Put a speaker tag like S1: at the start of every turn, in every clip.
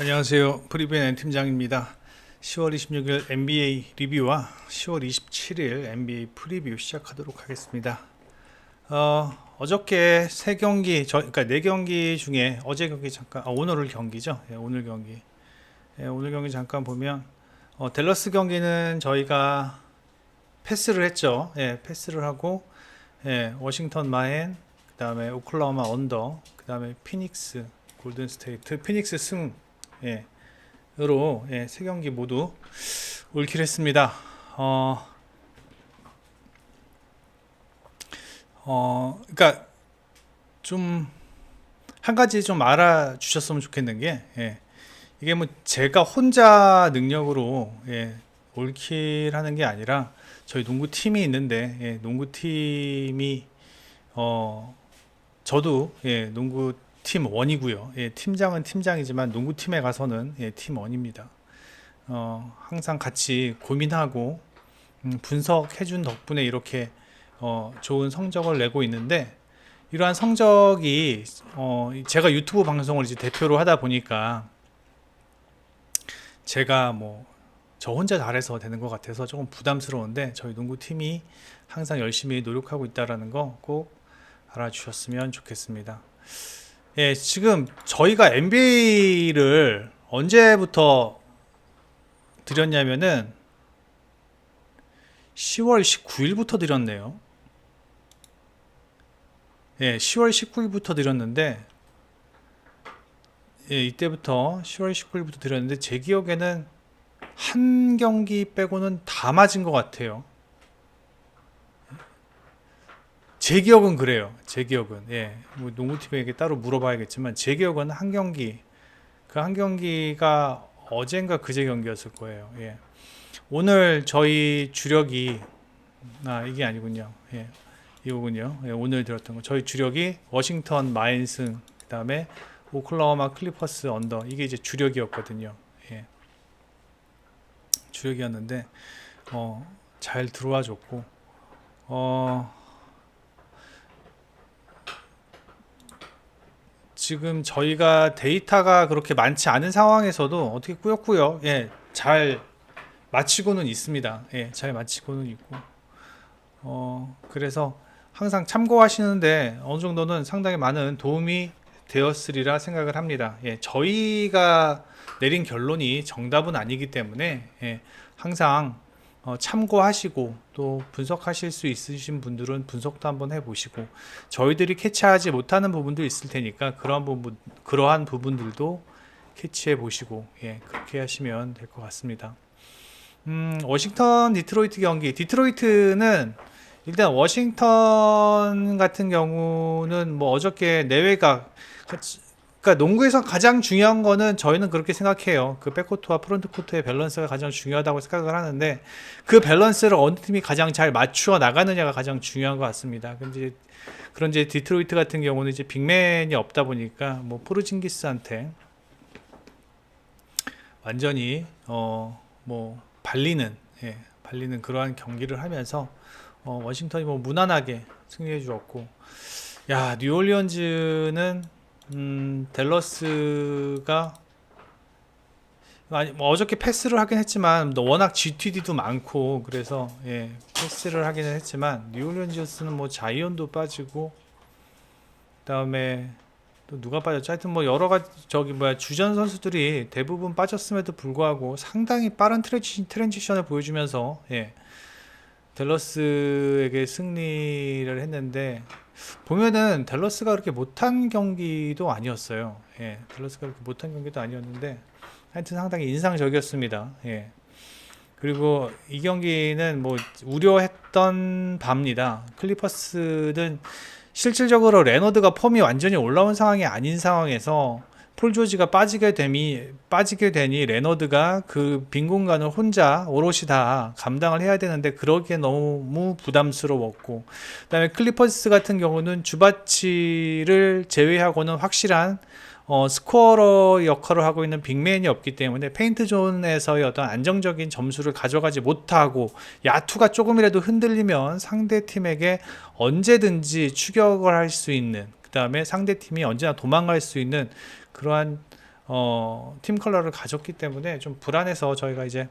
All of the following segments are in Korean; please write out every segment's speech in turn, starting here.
S1: 안녕하세요. 프리뷰의 팀장입니다. 10월 26일 NBA 리뷰와 10월 27일 NBA 프리뷰 시작하도록 하겠습니다. 어저께 세 경기, 그러니까 네 경기 중에 어제 경기 잠깐, 오늘 경기죠. 예, 오늘 경기. 예, 오늘 경기 잠깐 보면 댈러스 경기는 저희가 패스를 했죠. 예, 패스를 하고 예, 워싱턴 마인, 그다음에 오클라호마 언더, 그다음에 피닉스 골든 스테이트, 피닉스 승. 예, 으로 예, 세 경기 모두 올킬 했습니다. 그러니까 좀 한 가지 좀 알아주셨으면 좋겠는 게 이게 뭐 제가 혼자 능력으로 올킬하는 게 아니라 저희 농구 팀이 있는데 농구 팀이 저도 농구 팀 원이고요. 팀장은 팀장이지만 농구 팀에 가서는 팀 원입니다. 항상 같이 고민하고 분석해준 덕분에 이렇게 좋은 성적을 내고 있는데 이러한 성적이 제가 유튜브 방송을 이제 대표로 하다 보니까 제가 뭐 저 혼자 잘해서 되는 것 같아서 조금 부담스러운데 저희 농구팀이 항상 열심히 노력하고 있다는 거 꼭 알아주셨으면 좋겠습니다. 예, 지금 저희가 NBA를 언제부터 드렸냐면은 10월 19일부터 드렸네요. 예, 10월 19일부터 드렸는데 예, 이때부터 10월 19일부터 드렸는데 제 기억에는 한 경기 빼고는 다 맞은 것 같아요. 제 기억은 그래요. 제 기억은 뭐 농구팀에게 따로 물어봐야겠지만 제 기억은 한 경기, 그 한 경기가 어젠가 그제 경기였을 거예요. 오늘 저희 주력이 이게 아니군요. 이거군요. 오늘 들었던 거 저희 주력이 워싱턴 마인슨, 그 다음에 오클라호마 클리퍼스 언더, 이게 이제 주력이었거든요. 주력이었는데 잘 들어와 줬고 지금 저희가 데이터가 그렇게 많지 않은 상황에서도 어떻게 꾸역꾸역 잘 마치고는 있습니다. 잘 마치고는 있고 그래서 항상 참고하시는데 어느 정도는 상당히 많은 도움이 되었으리라 생각을 합니다. 저희가 내린 결론이 정답은 아니기 때문에 항상 참고하시고 또 분석하실 수 있으신 분들은 분석도 한번 해보시고 저희들이 캐치하지 못하는 부분도 있을 테니까 그러한 부분들도 캐치해 보시고 그렇게 하시면 될 것 같습니다. 워싱턴 디트로이트 경기, 디트로이트는 일단 워싱턴 같은 경우는 뭐 어저께 내외가, 그러니까 농구에서 가장 중요한 거는 저희는 그렇게 생각해요. 그 백코트와 프론트코트의 밸런스가 가장 중요하다고 생각을 하는데 그 밸런스를 어느 팀이 가장 잘 맞추어 나가느냐가 가장 중요한 것 같습니다. 근데 그런 이제 디트로이트 같은 경우는 이제 빅맨이 없다 보니까 뭐 포르징기스한테 완전히 뭐 발리는 그러한 경기를 하면서 워싱턴이 뭐 무난하게 승리해 주었고, 야, 뉴올리언즈는 댈러스가 뭐 어저께 패스를 하긴 했지만 워낙 GTD도 많고 그래서 패스를 하기는 했지만 뉴올리언즈는 뭐 자이언도 빠지고 그다음에 또 누가 빠졌죠? 하여튼 뭐 여러 가지 주전 선수들이 대부분 빠졌음에도 불구하고 상당히 빠른 트랜지션을 보여주면서 댈러스에게 승리를 했는데 보면은 댈러스가 그렇게 못한 경기도 아니었어요. 댈러스가 그렇게 못한 경기도 아니었는데 하여튼 상당히 인상적이었습니다. 그리고 이 경기는 뭐 우려했던 바입니다. 클리퍼스는 실질적으로 레너드가 폼이 완전히 올라온 상황이 아닌 상황에서 폴 조지가 빠지게 되니 레너드가 그 빈 공간을 혼자 오롯이 다 감당을 해야 되는데 그러기에 너무 부담스러웠고, 그다음에 클리퍼스 같은 경우는 주바치를 제외하고는 확실한 스코어러 역할을 하고 있는 빅맨이 없기 때문에 페인트 존에서의 어떤 안정적인 점수를 가져가지 못하고 야투가 조금이라도 흔들리면 상대 팀에게 언제든지 추격을 할 수 있는, 그 다음에 상대 팀이 언제나 도망갈 수 있는 그러한 팀 컬러를 가졌기 때문에 좀 불안해서 저희가 이제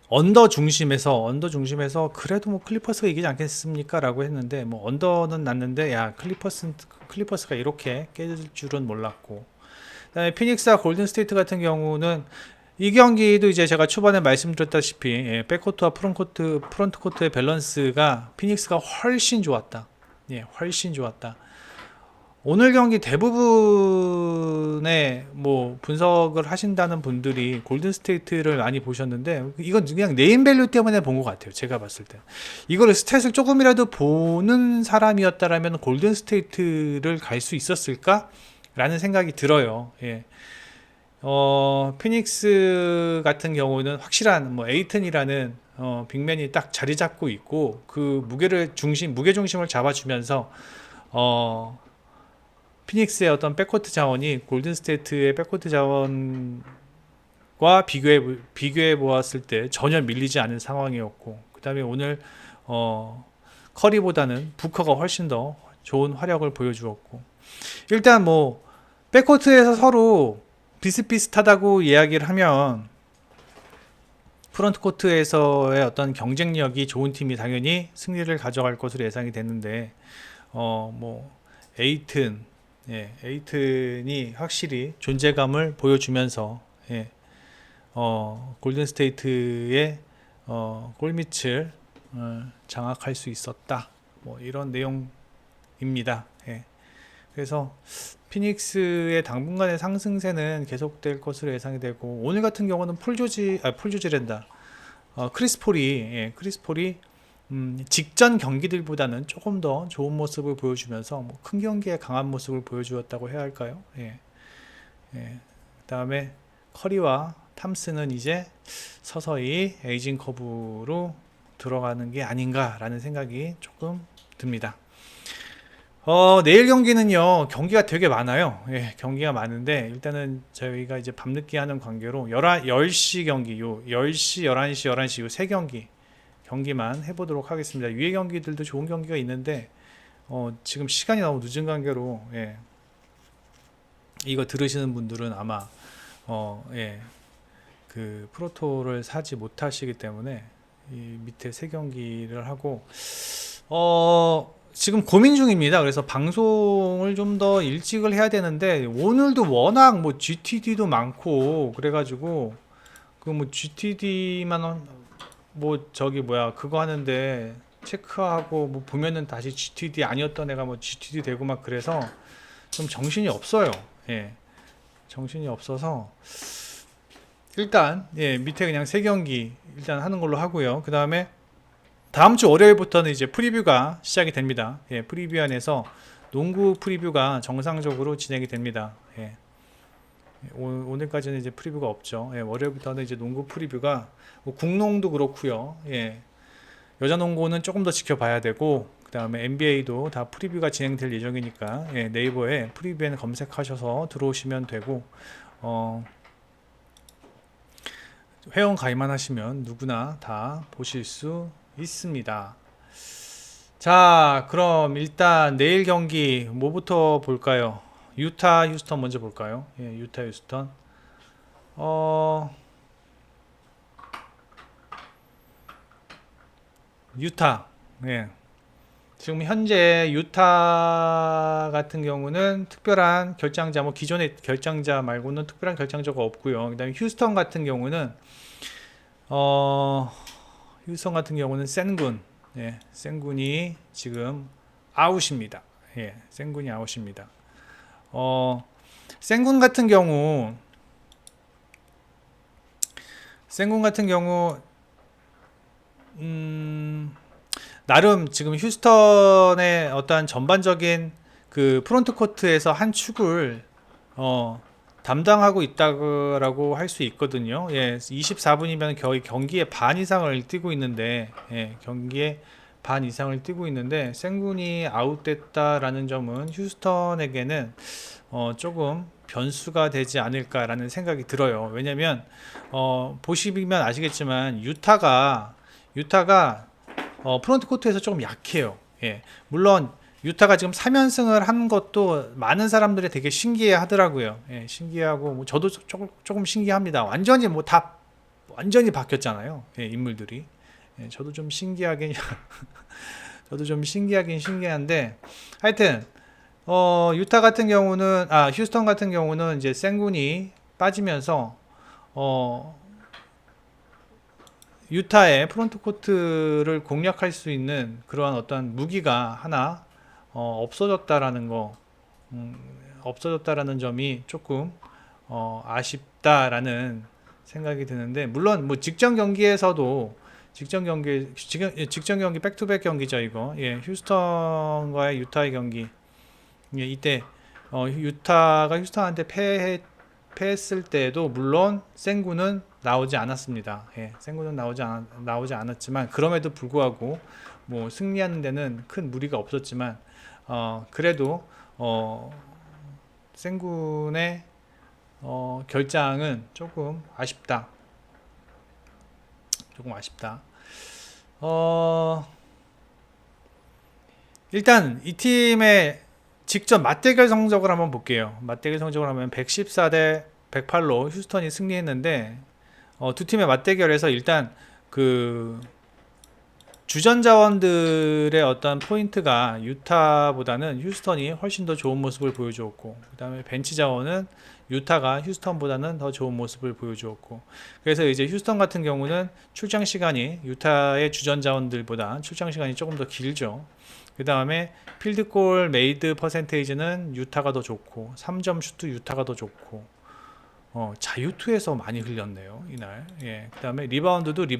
S1: 언더 중심에서 그래도 뭐 클리퍼스가 이기지 않겠습니까? 라고 했는데 뭐 언더는 났는데 야 클리퍼스가 이렇게 깨질 줄은 몰랐고, 그다음에 피닉스와 골든 스테이트 같은 경우는 이 경기도 이제 제가 초반에 말씀드렸다시피 백코트와 프론트 코트의 밸런스가 피닉스가 훨씬 좋았다. 훨씬 좋았다. 오늘 경기 대부분의 뭐 분석을 하신다는 분들이 골든 스테이트를 많이 보셨는데 이건 그냥 네임밸류 때문에 본 것 같아요. 제가 봤을 때 이거를 스탯을 조금이라도 보는 사람이었다라면 골든 스테이트를 갈 수 있었을까? 라는 생각이 들어요. 피닉스 같은 경우는 확실한 뭐 에이튼이라는 빅맨이 딱 자리 잡고 있고 그 무게 중심을 잡아주면서 피닉스의 어떤 백코트 자원이 골든 스테이트의 백코트 자원과 비교해 보았을 때 전혀 밀리지 않은 상황이었고, 그 다음에 오늘 커리보다는 부커가 훨씬 더 좋은 활약을 보여주었고, 일단 뭐 백코트에서 서로 비슷비슷하다고 이야기를 하면 프런트 코트에서의 어떤 경쟁력이 좋은 팀이 당연히 승리를 가져갈 것으로 예상이 됐는데 뭐 에이튼이 확실히 존재감을 보여주면서 골든 스테이트의 골밑을 장악할 수 있었다. 뭐 이런 내용입니다. 그래서 피닉스의 당분간의 상승세는 계속될 것으로 예상이 되고, 오늘 같은 경우는 크리스폴이 직전 경기들보다는 조금 더 좋은 모습을 보여주면서 뭐 큰 경기에 강한 모습을 보여주었다고 해야 할까요? 그 다음에 커리와 탐슨은 이제 서서히 에이징 커브로 들어가는 게 아닌가라는 생각이 조금 듭니다. 내일 경기는요, 경기가 되게 많아요. 경기가 많은데, 일단은 저희가 이제 밤늦게 하는 관계로 10시 경기, 10시, 11시, 11시 요 세 경기만 해보도록 하겠습니다. 위에 경기들도 좋은 경기가 있는데, 지금 시간이 너무 늦은 관계로, 이거 들으시는 분들은 아마, 그 프로토를 사지 못하시기 때문에, 이 밑에 세 경기를 하고, 지금 고민 중입니다. 그래서 방송을 좀 더 일찍을 해야 되는데 오늘도 워낙 뭐 GTD도 많고 그래가지고 그 뭐 GTD만 뭐 저기 뭐야 그거 하는데 체크하고 뭐 보면은 다시 GTD 아니었던 애가 뭐 GTD 되고 막 그래서 좀 정신이 없어요. 정신이 없어서 일단 밑에 그냥 세 경기 일단 하는 걸로 하고요. 그 다음에 다음 주 월요일부터는 이제 프리뷰가 시작이 됩니다. 프리뷰 안에서 농구 프리뷰가 정상적으로 진행이 됩니다. 오늘까지는 이제 프리뷰가 없죠. 월요일부터는 이제 농구 프리뷰가 뭐 국농도 그렇고요. 여자 농구는 조금 더 지켜봐야 되고, 그 다음에 NBA도 다 프리뷰가 진행될 예정이니까 네이버에 프리뷰에는 검색하셔서 들어오시면 되고, 회원 가입만 하시면 누구나 다 보실 수 있습니다. 자, 그럼 일단 내일 경기 뭐부터 볼까요? 유타 휴스턴 먼저 볼까요? 유타 휴스턴. 유타. 지금 현재 유타 같은 경우는 특별한 결장자, 뭐 기존의 결장자 말고는 특별한 결장자가 없고요. 그다음에 휴스턴 같은 경우는 센군. 센군이 지금 아웃입니다. 센군이 아웃입니다. 센군 같은 경우 나름 지금 휴스턴의 어떠한 전반적인 그 프론트 코트에서 한 축을 담당하고 있다고 할 수 있거든요. 24분이면 거의 경기의 반 이상을 뛰고 있는데, 센군이 아웃됐다라는 점은 휴스턴에게는 조금 변수가 되지 않을까라는 생각이 들어요. 왜냐면 보시면 아시겠지만 유타가 프론트 코트에서 조금 약해요. 물론 유타가 지금 3연승을 한 것도 많은 사람들이 되게 신기해 하더라고요. 예, 신기하고 뭐 저도 조금 신기합니다. 완전히 뭐 다 완전히 바뀌었잖아요. 예, 인물들이. 예, 저도 좀 신기하긴 저도 좀 신기하긴 신기한데 하여튼 유타 같은 경우는 휴스턴 같은 경우는 이제 생군이 빠지면서 어 유타의 프론트 코트를 공략할 수 있는 그러한 어떤 무기가 하나 없어졌다라는 거, 음, 없어졌다라는 점이 조금 아쉽다라는 생각이 드는데 물론 뭐 직전 경기 백투백 경기죠 이거. 예, 휴스턴과의 유타의 경기. 예, 이때 유타가 휴스턴한테 패했을 때도 물론 생구는 나오지 않았습니다. 예, 생구는 나오지 않았지만 그럼에도 불구하고 뭐 승리하는 데는 큰 무리가 없었지만 그래도 생군의 결장은 조금 아쉽다. 조금 아쉽다. 일단 이 팀의 직접 맞대결 성적을 한번 볼게요. 맞대결 성적을 하면 114대 108로 휴스턴이 승리했는데 두 팀의 맞대결에서 일단 그 주전 자원들의 어떤 포인트가 유타보다는 휴스턴이 훨씬 더 좋은 모습을 보여주었고 그 다음에 벤치 자원은 유타가 휴스턴보다는 더 좋은 모습을 보여주었고 그래서 이제 휴스턴 같은 경우는 출장 시간이 유타의 주전 자원들보다 출장 시간이 조금 더 길죠. 그 다음에 필드골 메이드 퍼센테이지는 유타가 더 좋고 3점 슈트 유타가 더 좋고 자유투에서 많이 흘렸네요 이날. 예. 그 다음에 리바운드도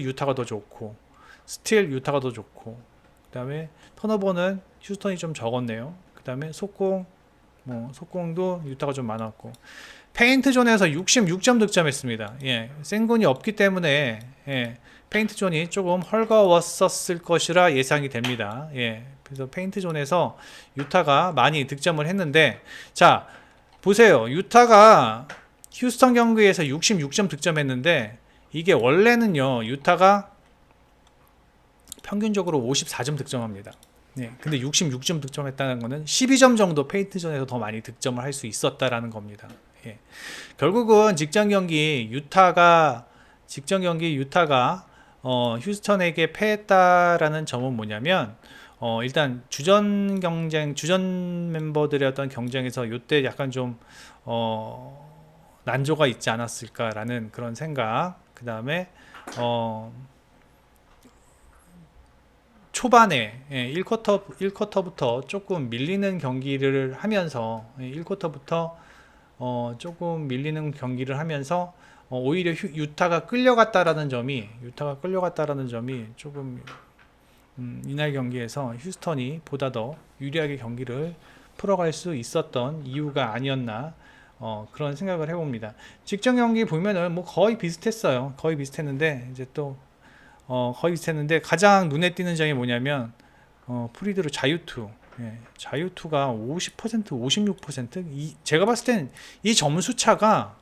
S1: 유타가 더 좋고 스틸 유타가 더 좋고 그 다음에 턴오버는 휴스턴이 좀 적었네요. 그 다음에 속공도 유타가 좀 많았고 페인트 존에서 66점 득점했습니다. 예. 생군이 없기 때문에 페인트 존이 조금 헐거웠었을 것이라 예상이 됩니다. 예. 그래서 페인트 존에서 유타가 많이 득점을 했는데 자 보세요. 유타가 휴스턴 경기에서 66점 득점했는데 이게 원래는요 유타가 평균적으로 54점 득점합니다. 네, 근데 66점 득점했다는 것은 12점 정도 페인트존에서 더 많이 득점을 할 수 있었다라는 겁니다. 예. 결국은 직전 경기 유타가 휴스턴에게 패했다라는 점은 뭐냐면 일단 주전 멤버들의 어떤 경쟁에서 이때 약간 좀 난조가 있지 않았을까라는 그런 생각. 그 다음에 초반에 1쿼터부터 조금 밀리는 경기를 하면서 1쿼터부터 조금 밀리는 경기를 하면서 오히려 유타가 끌려갔다라는 점이 조금 이날 경기에서 휴스턴이 보다 더 유리하게 경기를 풀어갈 수 있었던 이유가 아니었나 그런 생각을 해봅니다. 직전 경기 보면은 뭐 거의 비슷했어요. 거의 비슷했는데 이제 또 거의 비슷했는데 가장 눈에 띄는 점이 뭐냐면 프리드로 자유투. 예, 자유투가 50%, 56%. 제가 봤을 땐 이 점수 차가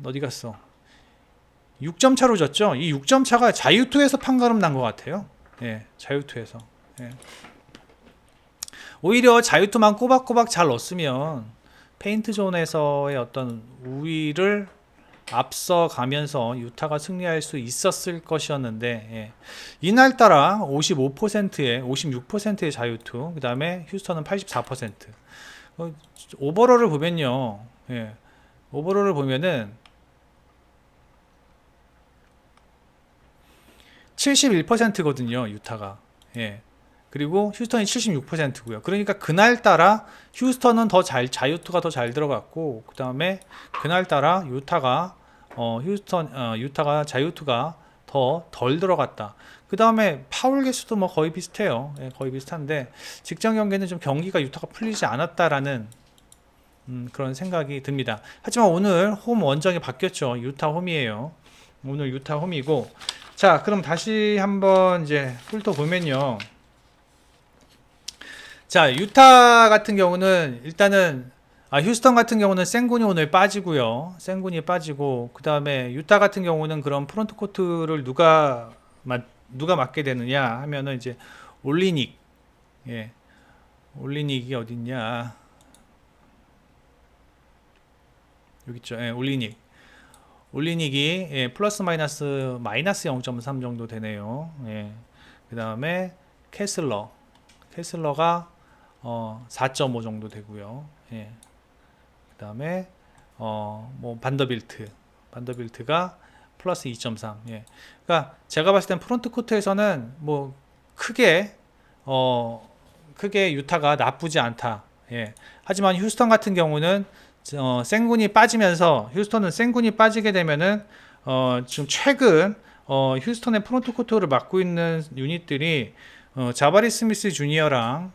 S1: 어디 갔어? 6점 차로 졌죠. 이 6점 차가 자유투에서 판가름 난 것 같아요. 예, 자유투에서. 예. 오히려 자유투만 꼬박꼬박 잘 넣었으면 페인트 존에서의 어떤 우위를 앞서가면서 유타가 승리할 수 있었을 것이었는데 예. 이날따라 56%의 자유투 그 다음에 휴스턴은 84%. 오버롤을 보면요. 예. 오버롤을 보면은 71%거든요 유타가. 예. 그리고 휴스턴이 76%고요. 그러니까 그날따라 휴스턴은 자유투가 더 잘 들어갔고 그 다음에 그날따라 유타가 자유투가 더 덜 들어갔다. 그 다음에 파울 개수도 뭐 거의 비슷해요. 예, 거의 비슷한데 직전 경기는 좀 경기가 유타가 풀리지 않았다라는 그런 생각이 듭니다. 하지만 오늘 홈 원정이 바뀌었죠. 유타 홈이에요. 오늘 유타 홈이고 자 그럼 다시 한번 이제 훑어보면요. 자 유타 같은 경우는 일단은 휴스턴 같은 경우는 생군이 오늘 빠지고요. 생군이 빠지고 그 다음에 유타 같은 경우는 그런 프론트 코트를 누가 맡게 되느냐 하면은 이제 올리닉 예. 올리닉이 어딨냐? 여기 있죠. 예, 올리닉이 예, 플러스 마이너스 0.3 정도 되네요. 예. 그 다음에 캐슬러가 4.5 정도 되고요. 예. 그 다음에 뭐 반더빌트가 플러스 2.3. 예. 그러니까 제가 봤을 땐 프론트 코트에서는 뭐 크게 유타가 나쁘지 않다. 예. 하지만 휴스턴 같은 경우는 생군이 빠지면서 휴스턴은 생군이 빠지게 되면은 지금 최근 휴스턴의 프론트 코트를 맡고 있는 유닛들이 자바리 스미스 주니어랑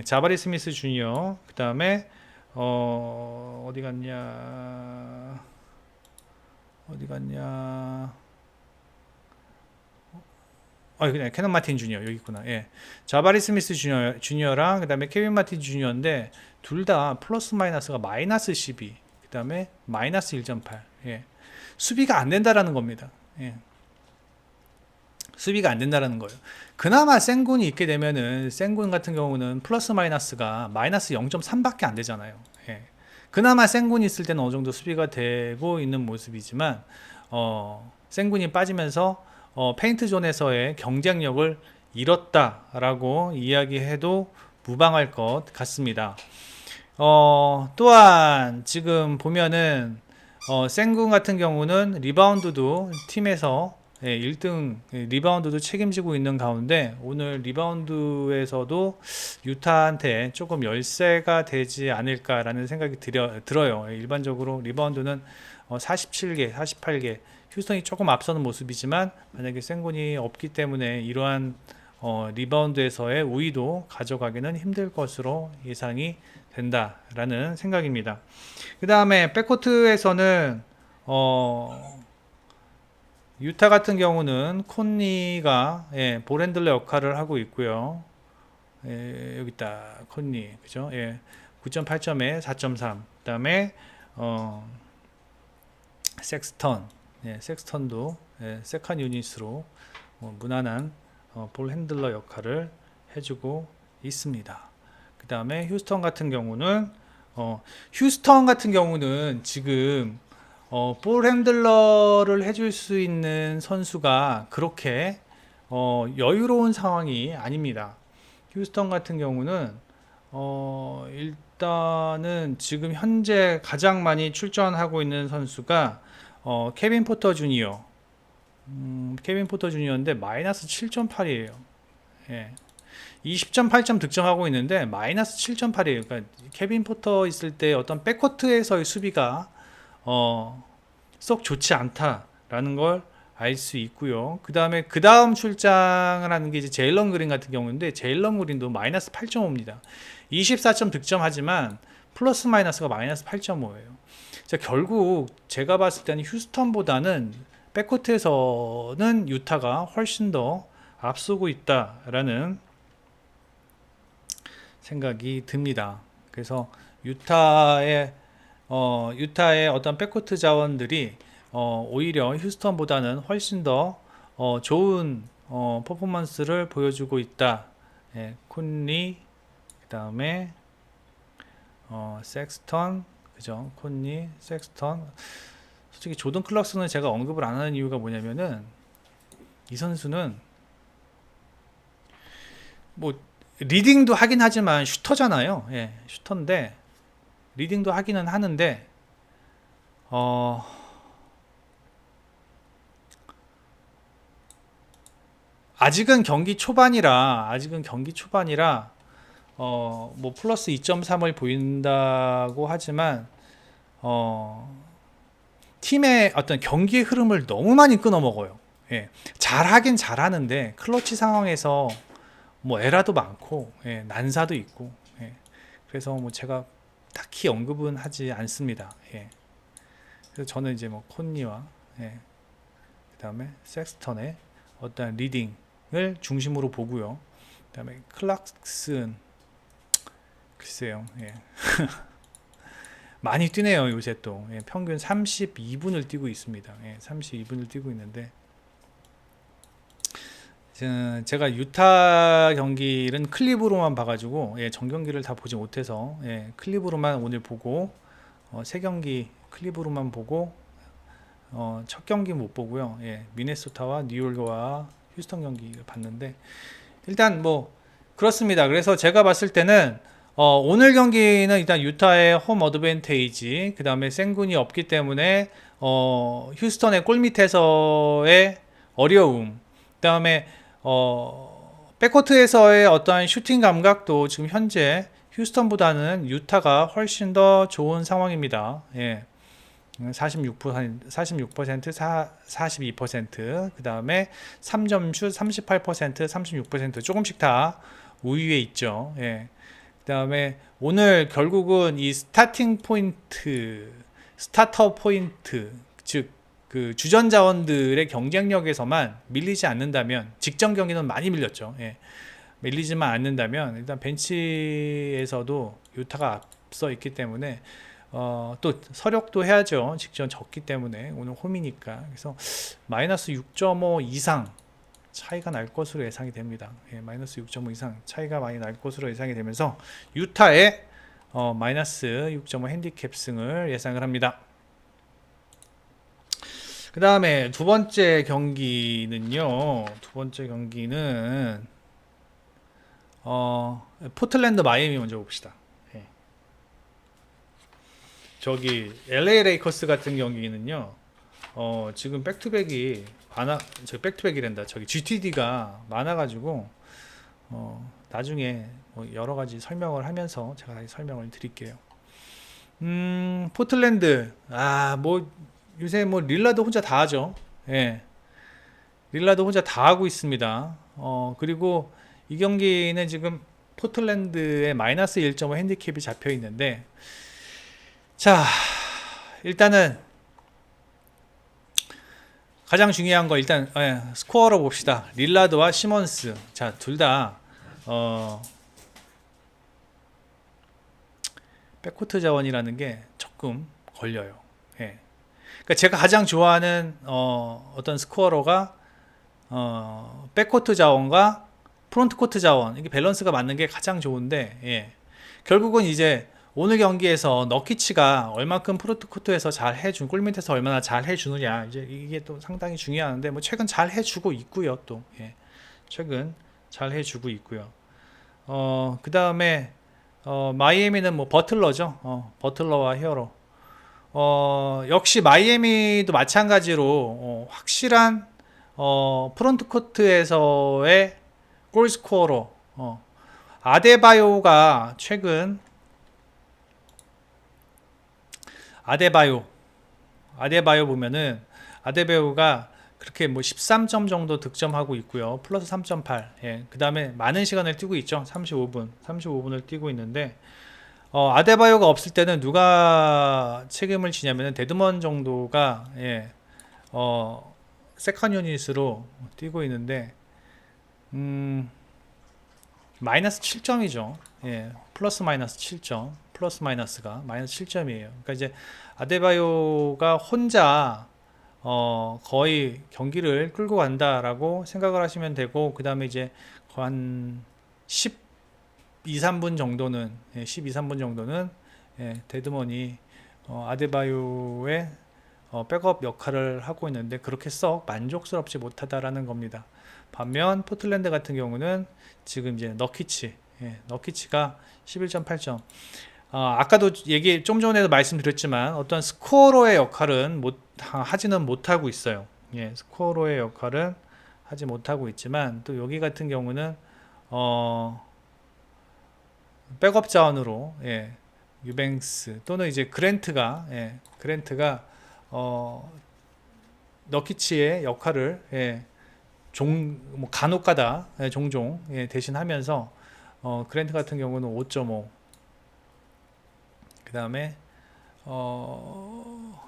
S1: 자바리 스미스 주니어 그 다음에 어디 갔냐 그냥 캐논 마틴 주니어 여기 있구나. 예. 자바리 스미스 주니어랑 그다음에 케빈 마틴 주니어인데 둘 다 플러스 마이너스가 마이너스 12. 그다음에 마이너스 1.8. 예. 수비가 안 된다라는 겁니다. 예. 수비가 안 된다라는 거예요. 그나마 생군이 있게 되면은 생군 같은 경우는 플러스 마이너스가 마이너스 0.3밖에 안 되잖아요. 예. 그나마 생군이 있을 때는 어느 정도 수비가 되고 있는 모습이지만 생군이 빠지면서 페인트 존에서의 경쟁력을 잃었다라고 이야기해도 무방할 것 같습니다. 또한 지금 보면은 생군 같은 경우는 리바운드도 팀에서 1등 리바운드도 책임지고 있는 가운데 오늘 리바운드에서도 유타한테 조금 열세가 되지 않을까라는 생각이 들어요. 일반적으로 리바운드는 47개, 48개 휴스턴이 조금 앞서는 모습이지만 만약에 생군이 없기 때문에 이러한 리바운드에서의 우위도 가져가기는 힘들 것으로 예상이 된다라는 생각입니다. 그 다음에 백코트에서는 유타 같은 경우는 콘니가 볼 핸들러 역할을 하고 있고요. 여기 있다 콘니 그죠? 9.8점에 4.3. 그 다음에 섹스턴도 세컨 유닛으로 무난한 볼 핸들러 역할을 해주고 있습니다. 그 다음에 휴스턴 같은 경우는 지금 볼 핸들러를 해줄 수 있는 선수가 그렇게 여유로운 상황이 아닙니다. 휴스턴 같은 경우는 일단은 지금 현재 가장 많이 출전하고 있는 선수가 케빈 포터 주니어인데 마이너스 7.8이에요. 예. 20.8점 득점하고 있는데 마이너스 7.8이에요. 그러니까 케빈 포터 있을 때 어떤 백코트에서의 수비가 썩 좋지 않다라는 걸 알 수 있고요. 그 다음 출장을 하는 게 이제 제일런 그린 같은 경우인데 제일런 그린도 마이너스 8.5입니다. 24점 득점하지만 플러스 마이너스가 마이너스 8.5예요. 자, 결국 제가 봤을 때는 휴스턴보다는 백코트에서는 유타가 훨씬 더 앞서고 있다라는 생각이 듭니다. 그래서 유타의 어떤 백코트 자원들이 오히려 휴스턴보다는 훨씬 더 좋은 퍼포먼스를 보여주고 있다. 콘리 그 다음에 섹스턴 그죠? 콘리 섹스턴 솔직히 조던 클락슨은 제가 언급을 안 하는 이유가 뭐냐면은 이 선수는 뭐 리딩도 하긴 하지만 슈터잖아요. 슈터인데 리딩도 하기는 하는데 아직은 경기 초반이라 뭐 플러스 2.3을 보인다고 하지만 팀의 어떤 경기의 흐름을 너무 많이 끊어먹어요. 잘하긴 잘하는데 클러치 상황에서 뭐 에라도 많고 난사도 있고 그래서 뭐 제가 딱히 언급은 하지 않습니다. 그래서 저는 이제 뭐 콘니와 그 다음에 섹스턴의 어떤 리딩을 중심으로 보고요. 그 다음에 클락슨 글쎄요. 많이 뛰네요. 요새 또 평균 32분을 뛰고 있습니다. 32분을 뛰고 있는데 제가 유타 경기는 클립으로만 봐가지고 전 경기를 다 보지 못해서 클립으로만 오늘 보고 세 경기 클립으로만 보고 첫 경기 못 보고요. 미네소타와 뉴욕과 휴스턴 경기를 봤는데 일단 뭐 그렇습니다. 그래서 제가 봤을 때는 오늘 경기는 일단 유타의 홈 어드밴테이지, 그 다음에 생군이 없기 때문에 휴스턴의 골 밑에서의 어려움, 그 다음에 백코트에서의 어떠한 슈팅 감각도 지금 현재 휴스턴보다는 유타가 훨씬 더 좋은 상황입니다. 46%, 42%, 그 다음에 3점슛 38%, 36% 조금씩 다 우위에 있죠. 그 다음에 오늘 결국은 이 스타팅 포인트, 스타터 포인트, 즉 그 주전 자원들의 경쟁력에서만 밀리지 않는다면, 직전 경기는 많이 밀렸죠. 밀리지만 않는다면 일단 벤치에서도 유타가 앞서 있기 때문에 또 서력도 해야죠. 직전 졌기 때문에 오늘 홈이니까. 그래서 마이너스 6.5 이상 차이가 날 것으로 예상이 됩니다. 마이너스 6.5 이상 차이가 많이 날 것으로 예상이 되면서 유타의 마이너스 6.5 핸디캡 승을 예상을 합니다. 그 다음에 두 번째 경기는요. 포틀랜드 마이애미 먼저 봅시다. 저기 LA 레이커스 같은 경기는요. 지금 백투백이 많아, 백투백이란다. 저기 GTD가 많아가지고 나중에 뭐 여러 가지 설명을 하면서 제가 다시 설명을 드릴게요. 포틀랜드 뭐 요새 뭐 릴라드 혼자 다 하죠. 릴라드 혼자 다 하고 있습니다. 그리고 이 경기는 지금 포틀랜드의 마이너스 1.5 핸디캡이 잡혀 있는데, 자, 일단은 가장 중요한 거 일단 스코어로 봅시다. 릴라드와 시몬스, 자, 둘 다 백코트 자원이라는 게 조금 걸려요. 그러니까 제가 가장 좋아하는 어떤 스코어로가 백코트 자원과 프론트 코트 자원, 이게 밸런스가 맞는 게 가장 좋은데, 결국은 이제 오늘 경기에서 너키치가 얼마큼 프론트 코트에서 잘 해준, 골 밑에서 얼마나 잘 해주느냐, 이제 이게 또 상당히 중요한데, 뭐 최근 잘 해주고 있고요. 또 최근 잘 해주고 있고요. 그 다음에 마이애미는 뭐 버틀러죠. 버틀러와 히어로. 역시 마이애미도 마찬가지로 확실한 프론트 코트에서의 골 스코어로 아데바요가 최근 아데바요 보면은 아데바요가 그렇게 뭐 13점 정도 득점하고 있고요. 플러스 3.8. 그 다음에 많은 시간을 뛰고 있죠. 35분을 뛰고 있는데, 아데바요가 없을 때는 누가 책임을 지냐면은 데드먼 정도가 세컨 유닛으로 뛰고 있는데, 마이너스 7점이죠. 플러스 마이너스 7점, 플러스 마이너스가 마이너스 7점이에요. 그러니까 이제 아데바요가 혼자 거의 경기를 끌고 간다라고 생각을 하시면 되고, 그 다음에 이제 한 12, 3분 정도는, 12, 3분 정도는 데드먼이 아데바요의 백업 역할을 하고 있는데, 그렇게 썩 만족스럽지 못하다라는 겁니다. 반면 포틀랜드 같은 경우는 지금 이제 너키치가 11.8점. 아까도 좀 전에도 말씀드렸지만 어떤 스코어로의 역할은 하지는 못하고 있어요. 스코어로의 역할은 하지 못하고 있지만, 또 여기 같은 경우는 백업 자원으로 유뱅스 또는 이제 그랜트가 너키치의 역할을 뭐 간혹가다 종종 대신하면서, 그랜트 같은 경우는 5.5, 그 다음에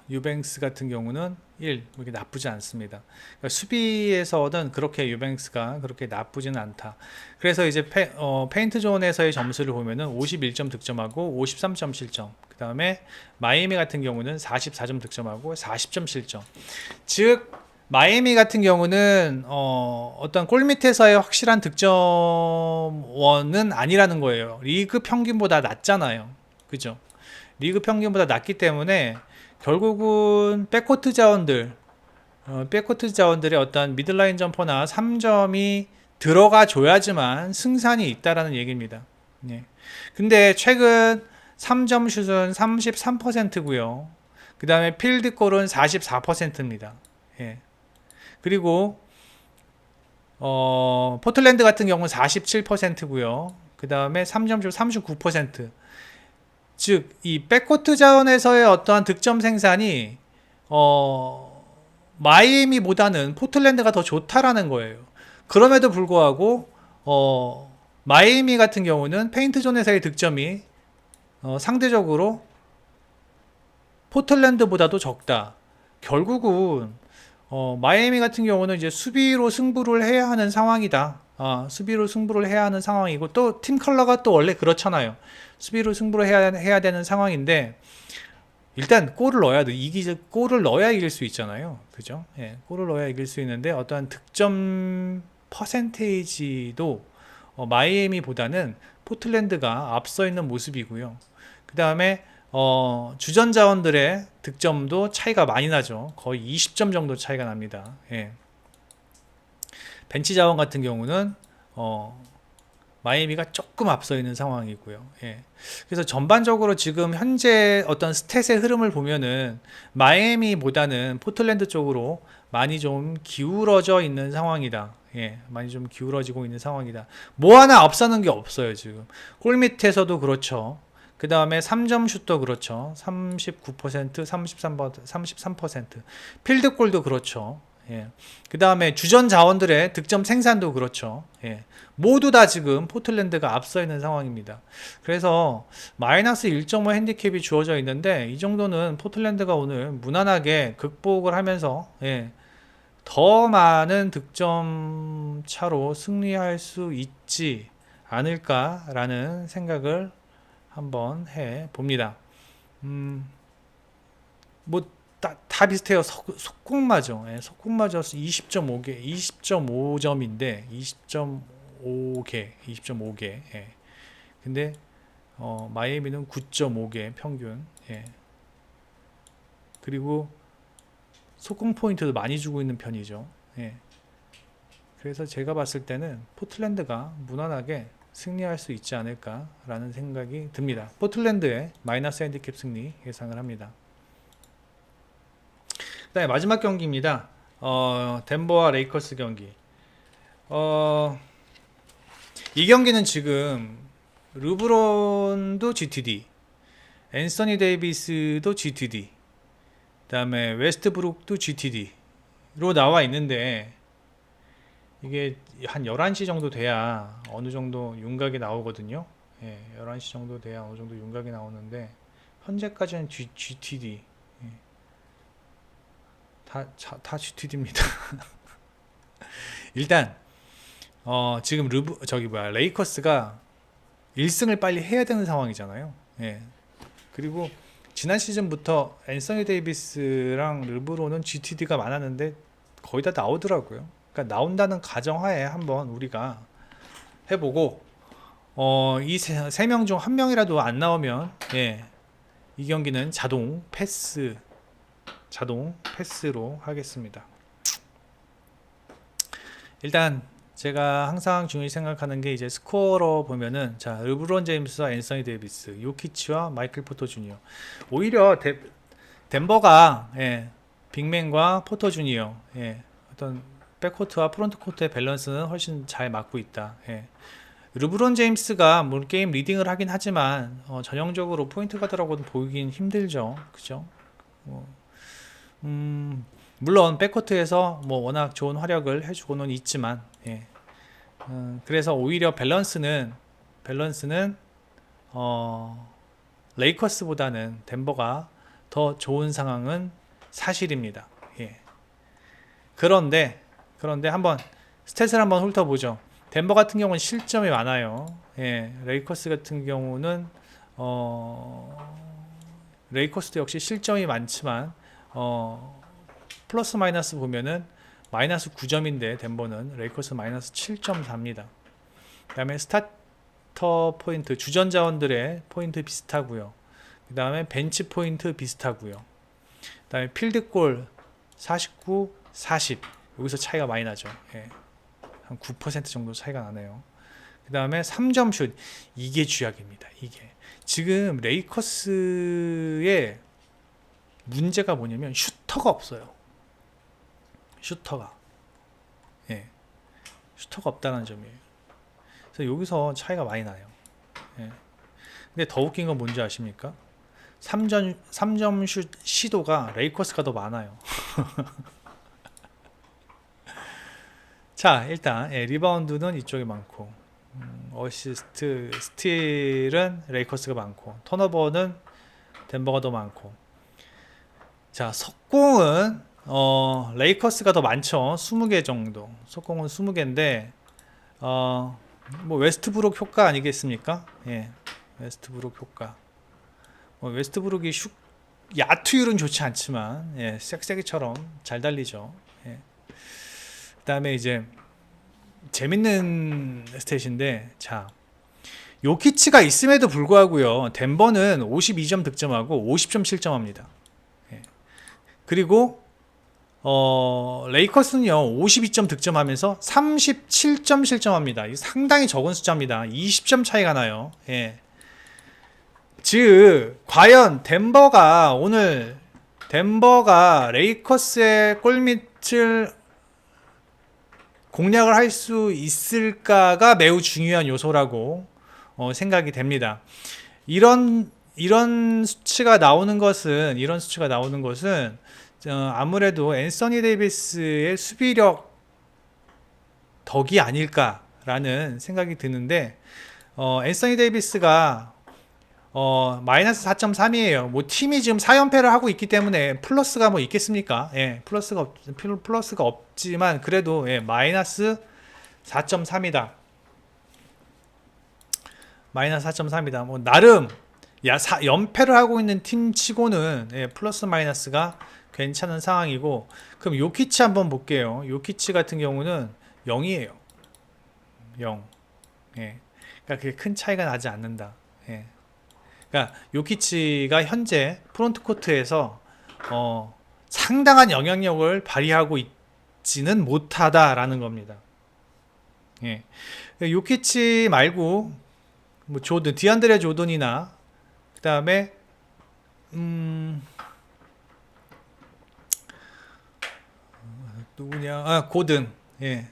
S1: 유뱅스 같은 경우는 1, 이게 나쁘지 않습니다. 그러니까 수비에서는 그렇게 유뱅스가 그렇게 나쁘지는 않다. 그래서 이제 페인트 존에서의 점수를 보면은 51점 득점하고 53점 실점, 그 다음에 마이애미 같은 경우는 44점 득점하고 40점 실점. 즉 마이애미 같은 경우는 어떤 골 밑에서의 확실한 득점원은 아니라는 거예요. 리그 평균보다 낮잖아요. 그죠? 리그 평균보다 낮기 때문에 결국은 백코트 자원들의 어떤 미들라인 점퍼나 3점이 들어가 줘야지만 승산이 있다라는 얘기입니다. 예. 근데 최근 3점 슛은 33%고요. 그 다음에 필드골은 44%입니다. 예. 그리고 포틀랜드 같은 경우는 47%고요. 그 다음에 3점슛 39%. 즉, 이 백코트 자원에서의 어떠한 득점 생산이 마이애미보다는 포틀랜드가 더 좋다라는 거예요. 그럼에도 불구하고 마이애미 같은 경우는 페인트 존에서의 득점이 상대적으로 포틀랜드보다도 적다. 결국은 마이애미 같은 경우는 이제 수비로 승부를 해야 하는 상황이다. 수비로 승부를 해야 하는 상황이고 또 팀 컬러가 또 원래 그렇잖아요. 수비로 승부를 해야 되는 상황인데 일단 골을 넣어야 돼. 골을 넣어야 이길 수 있잖아요. 그죠? 예, 골을 넣어야 이길 수 있는데 어떠한 득점 퍼센테이지도 마이애미보다는 포틀랜드가 앞서 있는 모습이고요. 그 다음에 주전 자원들의 득점도 차이가 많이 나죠. 거의 20점 정도 차이가 납니다. 예. 벤치 자원 같은 경우는 마이애미가 조금 앞서 있는 상황이고요. 예. 그래서 전반적으로 지금 현재 어떤 스탯의 흐름을 보면은 마이애미보다는 포틀랜드 쪽으로 많이 좀 기울어져 있는 상황이다. 예, 많이 좀 기울어지고 있는 상황이다. 뭐 하나 앞서는 게 없어요, 지금. 골 밑에서도 그렇죠. 그 다음에 3점 슛도 그렇죠. 39%, 33%. 필드골도 그렇죠. 예. 그 다음에 주전 자원들의 득점 생산도 그렇죠. 예. 모두 다 지금 포틀랜드가 앞서 있는 상황입니다. 그래서 마이너스 1.5 핸디캡이 주어져 있는데 이 정도는 포틀랜드가 오늘 무난하게 극복을 하면서 더 많은 득점 차로 승리할 수 있지 않을까라는 생각을 한번 해 봅니다. 뭐 다 비슷해요. 속공마저. 속공마저 20.5점인데 20.5개. 예. 근데 마이애미는 9.5개 평균. 예. 그리고 속공 포인트도 많이 주고 있는 편이죠. 예. 그래서 제가 봤을 때는 포틀랜드가 무난하게 승리할 수 있지 않을까라는 생각이 듭니다. 포틀랜드의 마이너스 핸디캡 승리 예상을 합니다. 그다음에 마지막 경기입니다. 덴버와 레이커스 경기. 이 경기는 지금 르브론도 GTD, 앤서니 데이비스도 GTD, 그다음에 웨스트브룩도 GTD로 나와 있는데 이게 한 11시 정도 돼야 어느 정도 윤곽이 나오거든요. 예, 11시 정도 돼야 어느 정도 윤곽이 나오는데 현재까지는 GTD. 다 GTD입니다. 일단 지금 레이커스가 1승을 빨리 해야 되는 상황이잖아요. 예. 그리고 지난 시즌부터 앤서니 데이비스랑 르브론은 GTD가 많았는데 거의 다 나오더라고요. 그러니까 나온다는 가정하에 한번 우리가 해보고 이 세 명 중 한 명이라도 안 나오면 이 경기는 자동 패스로 하겠습니다. 일단 제가 항상 중요히 생각하는 게 이제 스코어로 보면은 자 르브론 제임스와 앤서니 데이비스, 요키치와 마이클 포터 주니어. 오히려 덴버가 빅맨과 포터 주니어 어떤 백코트와 프론트코트의 밸런스는 훨씬 잘 맞고 있다. 르브론 제임스가 물 게임 리딩을 하긴 하지만 전형적으로 포인트 가드라고는 보이긴 힘들죠. 그죠? 물론 백코트에서 뭐 워낙 좋은 활약을 해주고는 있지만 그래서 오히려 밸런스는 레이커스보다는 덴버가 더 좋은 상황은 사실입니다. 그런데 한번 스탯을 한번 훑어보죠. 덴버 같은 경우는 실점이 많아요. 레이커스 같은 경우는 레이커스도 역시 실점이 많지만 플러스 마이너스 보면은 마이너스 9점인데 덴버는 레이커스 마이너스 7.4입니다. 그 다음에 스타터 포인트, 주전 자원들의 포인트 비슷하고요. 그 다음에 벤치 포인트 비슷하고요. 그 다음에 필드골 49, 40 여기서 차이가 많이 나죠. 예. 한 9% 정도 차이가 나네요. 그 다음에 3점 슛, 이게 주약입니다. 이게 지금 레이커스의 문제가 뭐냐면 슈터가 없어요. 슈터가 없다는 점이에요. 그래서 여기서 차이가 많이 나요. 예. 근데 더 웃긴 건 뭔지 아십니까? 3점 슛 시도가 레이커스가 더 많아요. 자, 일단 리바운드는 이쪽이 많고, 어시스트, 스틸은 레이커스가 많고, 턴오버는 덴버가 더 많고. 자, 속공은 레이커스가 더 많죠. 20개 정도. 속공은 20개인데 뭐 웨스트브룩 효과 아니겠습니까? 예, 웨스트브룩 효과. 웨스트브룩이 야투율은 좋지 않지만 쌕쌕이처럼 잘 달리죠. 예. 그 다음에 이제 재밌는 스탯인데, 자, 요키치가 있음에도 불구하고요, 덴버는 52점 득점하고 50점 실점합니다. 예. 그리고 레이커스는요 52점 득점하면서 37점 실점합니다. 이거 상당히 적은 숫자입니다. 20점 차이가 나요. 예. 즉 과연 덴버가 레이커스의 골밑을 공략을 할 수 있을까가 매우 중요한 요소라고 생각이 됩니다. 이런 수치가 나오는 것은 아무래도 앤서니 데이비스의 수비력 덕이 아닐까라는 생각이 드는데, 앤서니 데이비스가 마이너스 4.3이에요. 뭐 팀이 지금 4연패를 하고 있기 때문에 플러스가 뭐 있겠습니까? 예, 플러스가 없지만 그래도 마이너스 4.3이다. 마이너스 4.3이다. 뭐 나름 연패를 하고 있는 팀 치고는 플러스 마이너스가 괜찮은 상황이고, 그럼 요키치 한번 볼게요. 요키치 같은 경우는 0이에요. 0. 예. 그러니까 그게 큰 차이가 나지 않는다. 예. 그러니까 요키치가 현재 프론트 코트에서 상당한 영향력을 발휘하고 있지는 못하다라는 겁니다. 예. 요키치 말고 뭐 디안드레 조던이나 그다음에 누구냐? 고든. 예.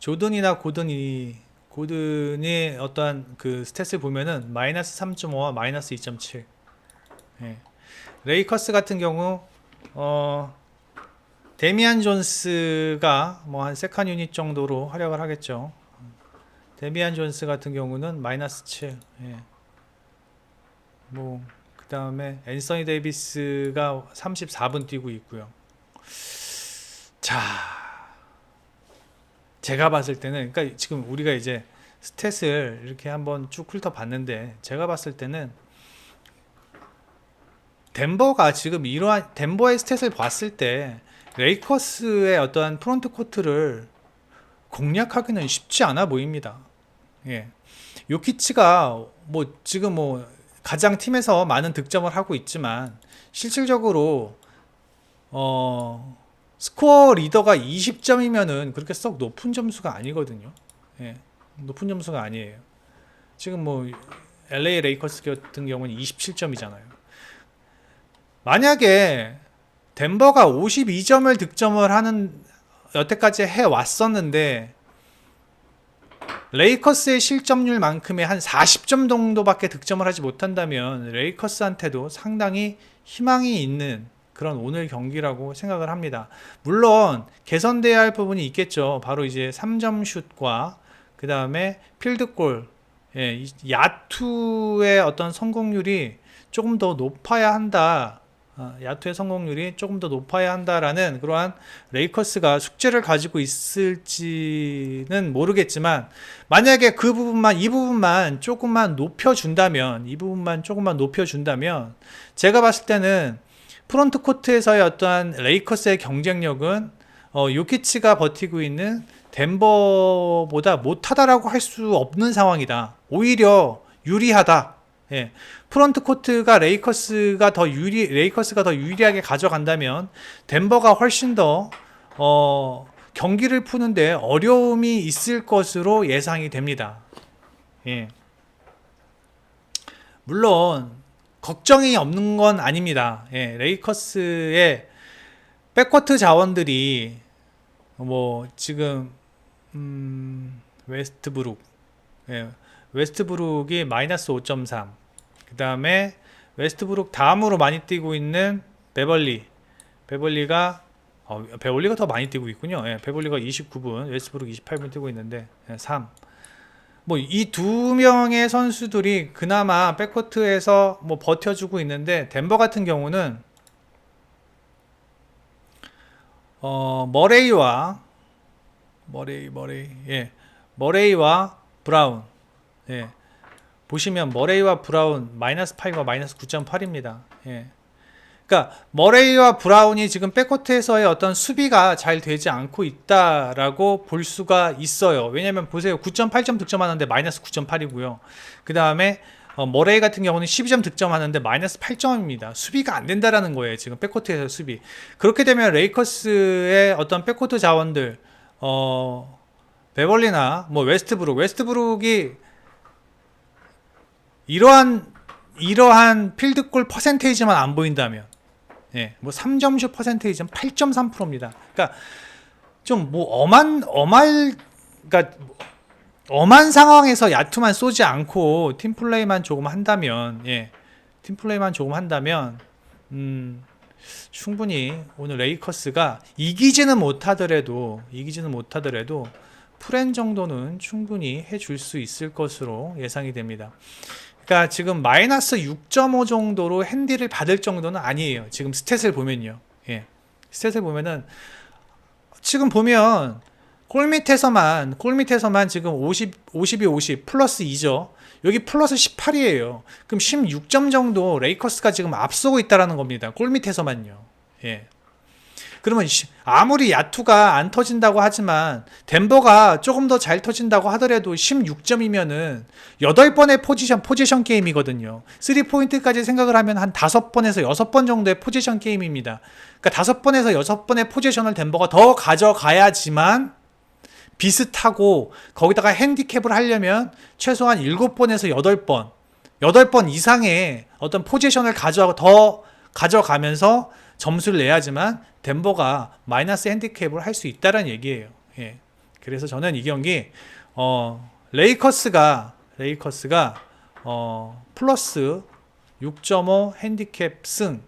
S1: 조던이나 고든이 어떠한 그 스탯을 보면은 마이너스 3.5와 마이너스 2.7. 예. 레이커스 같은 경우 데미안 존스가 뭐 한 세컨 유닛 정도로 활약을 하겠죠. 데미안 존스 같은 경우는 마이너스 7. 예. 뭐 그다음에 앤서니 데이비스가 34분 뛰고 있고요. 자, 제가 봤을 때는, 그러니까 지금 우리가 이제 스탯을 이렇게 한번 쭉 훑어봤는데, 제가 봤을 때는 덴버가 지금 이러한 덴버의 스탯을 봤을 때 레이커스의 어떠한 프론트 코트를 공략하기는 쉽지 않아 보입니다. 예. 요키치가 뭐 지금 뭐 가장 팀에서 많은 득점을 하고 있지만 실질적으로 스코어 리더가 20점이면은 그렇게 썩 높은 점수가 아니거든요. 예, 높은 점수가 아니에요. 지금 뭐 LA 레이커스 같은 경우는 27점이잖아요. 만약에 덴버가 52점을 득점을 하는 여태까지 해 왔었는데 레이커스의 실점률만큼의 한 40점 정도밖에 득점을 하지 못한다면 레이커스한테도 상당히 희망이 있는 그런 오늘 경기라고 생각을 합니다. 물론 개선돼야 할 부분이 있겠죠. 바로 이제 3점 슛과 그 다음에 필드골, 야투의 어떤 성공률이 조금 더 높아야 한다. 야투의 성공률이 조금 더 높아야 한다라는 그러한 레이커스가 숙제를 가지고 있을지는 모르겠지만, 만약에 이 부분만 조금만 높여준다면, 제가 봤을 때는 프론트 코트에서의 어떠한 레이커스의 경쟁력은 요키치가 버티고 있는 덴버보다 못하다라고 할 수 없는 상황이다. 오히려 유리하다. 예. 프런트 코트가 레이커스가 더 유리하게 가져간다면 덴버가 훨씬 더 경기를 푸는데 어려움이 있을 것으로 예상이 됩니다. 예. 물론 걱정이 없는 건 아닙니다. 예. 레이커스의 백코트 자원들이 뭐 지금 웨스트브룩, 예, 웨스트브룩이 마이너스 5.3, 그 다음에 웨스트브룩 다음으로 많이 뛰고 있는 베벌리가 더 많이 뛰고 있군요. 예, 베벌리가 29분, 웨스트브룩 28분 뛰고 있는데 3. 뭐 이 두 명의 선수들이 그나마 백코트에서 뭐 버텨주고 있는데 덴버 같은 경우는 머레이와 브라운, 예, 보시면 머레이와 브라운 마이너스 8과 마이너스 9.8입니다. 예. 그러니까 머레이와 브라운이 지금 백코트에서의 어떤 수비가 잘 되지 않고 있다라고 볼 수가 있어요. 왜냐면 보세요. 9.8점 득점하는데 마이너스 9.8이고요. 그 다음에 머레이 같은 경우는 12점 득점하는데 마이너스 8점입니다. 수비가 안 된다라는 거예요. 지금 백코트에서 수비. 그렇게 되면 레이커스의 어떤 백코트 자원들, 베벌리나 뭐 웨스트브룩이 이러한 필드골 퍼센테이지만 안 보인다면, 예, 뭐 3점슛 퍼센테이지는 8.3%입니다. 그러니까 좀 뭐 그러니까 엄한 상황에서 야투만 쏘지 않고 팀플레이만 조금 한다면, 예, 충분히 오늘 레이커스가 이기지는 못하더라도 프렌 정도는 충분히 해줄 수 있을 것으로 예상이 됩니다. 그러니까 지금 마이너스 6.5 정도로 핸디를 받을 정도는 아니에요. 지금 스탯을 보면요. 예. 스탯을 보면은 지금 보면 골 밑에서만 지금 50 플러스 2죠. 여기 플러스 18이에요. 그럼 16점 정도 레이커스가 지금 앞서고 있다라는 겁니다. 골 밑에서만요. 예. 그러면 아무리 야투가 안 터진다고 하지만 덴버가 조금 더 잘 터진다고 하더라도 16점이면은 8번의 포지션 게임이거든요. 3포인트까지 생각을 하면 한 5번에서 6번 정도의 포지션 게임입니다. 그러니까 5번에서 6번의 포지션을 덴버가 더 가져가야지만 비슷하고, 거기다가 핸디캡을 하려면 최소한 7번에서 8번 이상의 어떤 포지션을 더 가져가면서 점수를 내야지만 덴버가 마이너스 핸디캡을 할 수 있다는 얘기예요. 예. 그래서 저는 이 경기 레이커스가 플러스 6.5 핸디캡 승은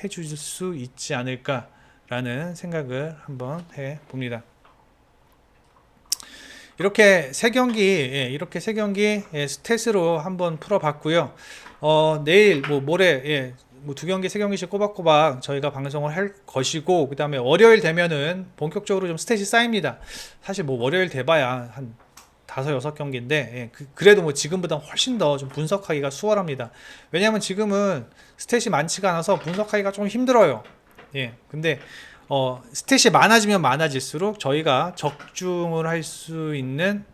S1: 해줄 수 있지 않을까라는 생각을 한번 해봅니다. 이렇게 세 경기 스탯으로 한번 풀어봤고요. 내일 모레 두 경기, 세 경기씩 꼬박꼬박 저희가 방송을 할 것이고, 그 다음에 월요일 되면은 본격적으로 좀 스탯이 쌓입니다. 사실 월요일 돼봐야 한 5-6경기인데, 그래도 지금보다 훨씬 더 좀 분석하기가 수월합니다. 왜냐하면 지금은 스탯이 많지가 않아서 분석하기가 좀 힘들어요. 예. 근데 스탯이 많아지면 많아질수록 저희가 적중을 할 수 있는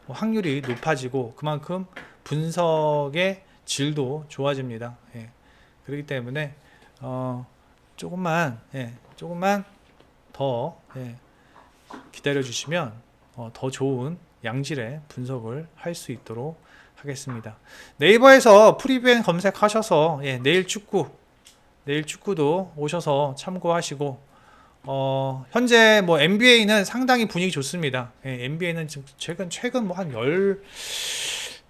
S1: 확률이 높아지고, 그만큼 분석의 질도 좋아집니다. 예. 그렇기 때문에 조금만 더 기다려 주시면 더 좋은 양질의 분석을 할 수 있도록 하겠습니다. 네이버에서 프리뷰 검색하셔서 내일 축구도 오셔서 참고하시고, 현재 NBA는 상당히 분위기 좋습니다. NBA는 지금 최근 한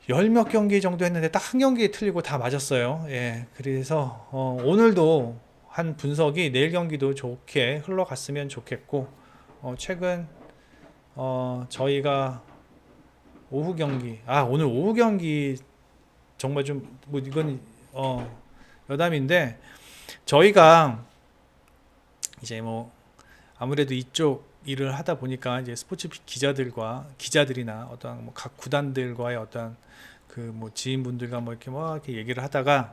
S1: 10몇 경기 정도 했는데 딱 한 경기 틀리고 다 맞았어요. 예. 그래서 오늘도 한 분석이 내일 경기도 좋게 흘러갔으면 좋겠고, 최근 저희가 오늘 오후 경기 정말 좀 이건 여담인데, 저희가 이제 아무래도 이쪽 일을 하다 보니까 이제 스포츠 기자들이나 어떤 각 구단들과의 어떤 지인분들과 이렇게 얘기를 하다가,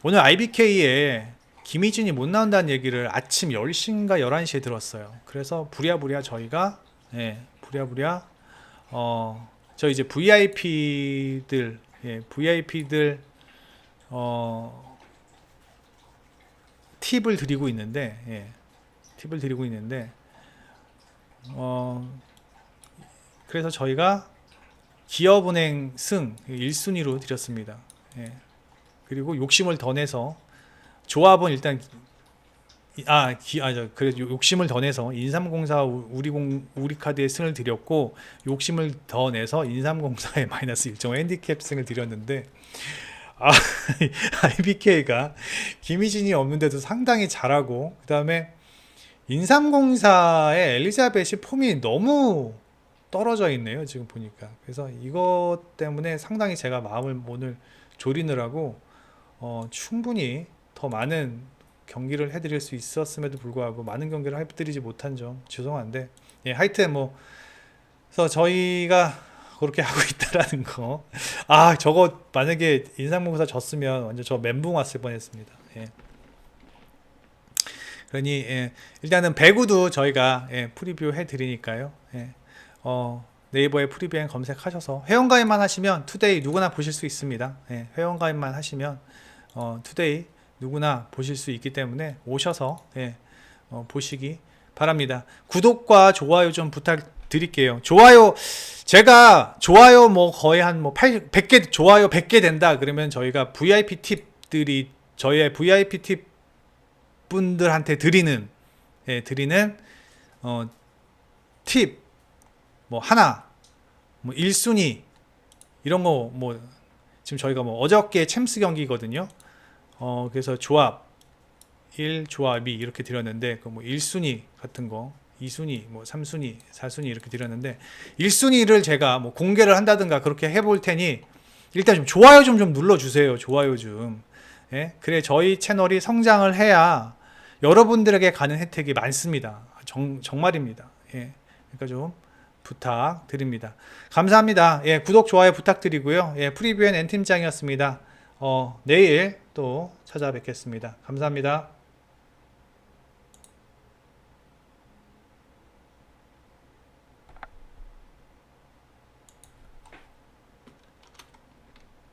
S1: 오늘 IBK에 김희진이 못 나온다는 얘기를 아침 10시인가 11시에 들었어요. 그래서 부랴부랴 저희가 부랴부랴 저 이제 VIP들 VIP들 팁을 드리고 있는데 팁을 드리고 있는데 그래서 저희가 기업은행 승 1순위로 드렸습니다. 그리고 욕심을 더 내서 조합은 일단 그래서 욕심을 더 내서 인삼공사 우리카드의 승을 드렸고 욕심을 더 내서 인삼공사의 마이너스 1.5 핸디캡 승을 드렸는데 IBK가 김희진이 없는데도 상당히 잘하고 그 다음에 인삼공사의 엘리자벳이 폼이 너무 떨어져 있네요 지금 보니까. 그래서 이것 때문에 상당히 제가 마음을 오늘 졸이느라고 충분히 더 많은 경기를 해드릴 수 있었음에도 불구하고 많은 경기를 해드리지 못한 점 죄송한데 하여튼 그래서 저희가 그렇게 하고 있다라는 거. 저거 만약에 인삼공사 졌으면 완전 저 멘붕 왔을 뻔했습니다. 그러니 일단은 배구도 저희가 프리뷰 해드리니까요. 네이버에 프리뷰행 검색하셔서 회원가입만 하시면 투데이 누구나 보실 수 있습니다. 회원가입만 하시면 투데이 누구나 보실 수 있기 때문에 오셔서 보시기 바랍니다. 구독과 좋아요 좀 부탁드릴게요. 좋아요 제가 좋아요 거의 한 100개 좋아요 100개 된다 그러면 저희가 VIP 팁들이 저희의 VIP 팁 분들한테 드리는 팁 하나 1순위 이런 거 지금 저희가 어저께 챔스 경기거든요. 그래서 조합 1 조합 2 이렇게 드렸는데 1순위 같은 거 2순위 3순위 4순위 이렇게 드렸는데 1순위를 제가 공개를 한다든가 그렇게 해볼 테니 일단 좀 좋아요 좀 눌러주세요. 좋아요 좀. 그래 저희 채널이 성장을 해야 여러분들에게 가는 혜택이 많습니다. 정말입니다. 그러니까 좀 부탁드립니다. 감사합니다. 구독 좋아요 부탁드리고요. 프리뷰엔 N팀장이었습니다. 내일 또 찾아뵙겠습니다. 감사합니다.